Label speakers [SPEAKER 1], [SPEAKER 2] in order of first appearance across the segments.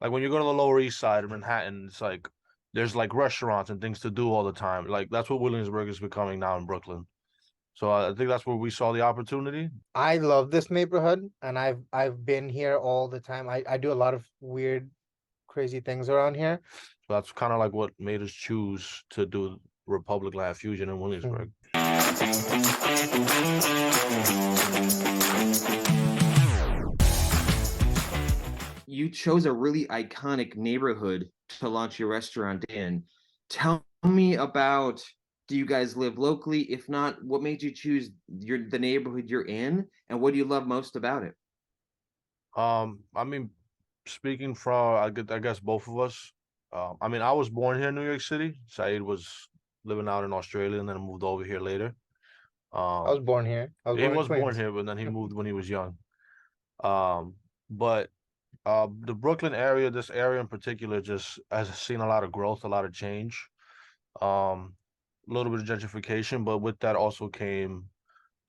[SPEAKER 1] like when you go to the Lower East Side of Manhattan, it's like there's like restaurants and things to do all the time. Like that's what Williamsburg is becoming now in Brooklyn. So I think that's where we saw the opportunity.
[SPEAKER 2] I love this neighborhood, and I've been here all the time. I do a lot of weird, crazy things around here.
[SPEAKER 1] So that's kind of like what made us choose to do Republic Land Fusion in Williamsburg.
[SPEAKER 2] Mhm.
[SPEAKER 3] You chose a really iconic neighborhood to launch your restaurant in. Tell me about, do you guys live locally? If not, what made you choose the neighborhood you're in, and what do you love most about it?
[SPEAKER 1] I mean, speaking from I guess both of us. I mean, I was born here in New York City. Syed was living out in Australia and then moved over here later.
[SPEAKER 2] I was
[SPEAKER 1] Um,
[SPEAKER 2] born here. I was
[SPEAKER 1] he
[SPEAKER 2] born in
[SPEAKER 1] was born
[SPEAKER 2] Queens.
[SPEAKER 1] here, but then he moved when he was young. But the Brooklyn area, this area in particular, just has seen a lot of growth, a lot of change. A little bit of gentrification, but with that also came,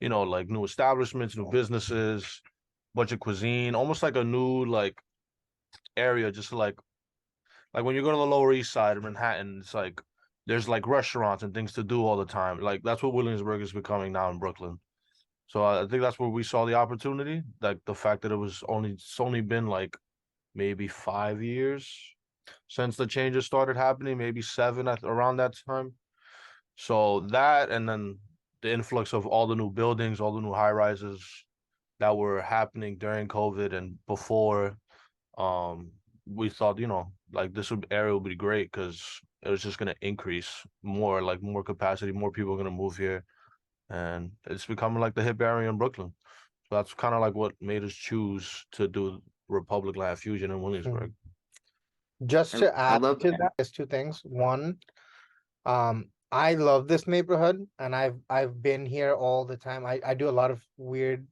[SPEAKER 1] like new establishments, new businesses, bunch of cuisine, almost like a new like area, just like when you go to the Lower East Side of Manhattan, it's like there's like restaurants and things to do all the time. Like that's what Williamsburg is becoming now in Brooklyn. So I think that's where we saw the opportunity. Like the fact that it's only been like maybe 5 years since the changes started happening, maybe seven around that time. So that and then the influx of all the new buildings, all the new high rises that were happening during COVID and before, um, we thought, like area would be great because it was just gonna increase more, like more capacity, more people are gonna move here, and it's becoming like the hip area in Brooklyn. So that's kind of like what made us choose to do Republic Land Fusion in Williamsburg.
[SPEAKER 2] Mhm. Just to
[SPEAKER 3] I
[SPEAKER 2] add
[SPEAKER 3] love
[SPEAKER 2] to
[SPEAKER 3] that.
[SPEAKER 2] that, there's two things. One, I love this neighborhood, and I've been here all the time. I do a lot of weird,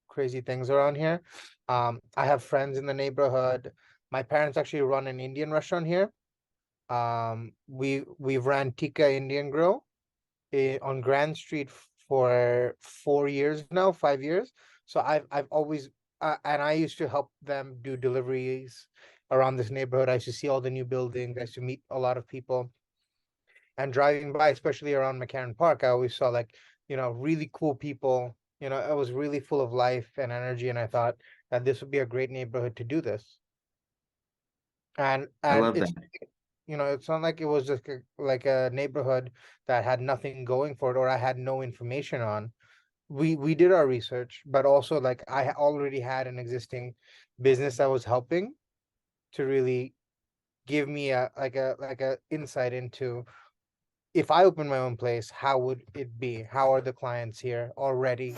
[SPEAKER 2] crazy things around here. I have friends in the neighborhood. My parents actually run an Indian restaurant here. We've ran Tikka Indian Grill on Grand Street for 4 years now, 5 years. So I've always and I used to help them do deliveries around this neighborhood. I used to see all the new buildings. I used to meet a lot of people. And driving by, especially around McCarran Park, I always saw like, really cool people. It was really full of life and energy, and I thought that this would be a great neighborhood to do this.
[SPEAKER 3] I
[SPEAKER 2] And
[SPEAKER 3] love that.
[SPEAKER 2] it's not like it was just like a neighborhood that had nothing going for it, or I had no information on. We did our research, but also like already had an existing business that was helping to really give me a insight into, if I open my own place, how would it be? How are the clients here already?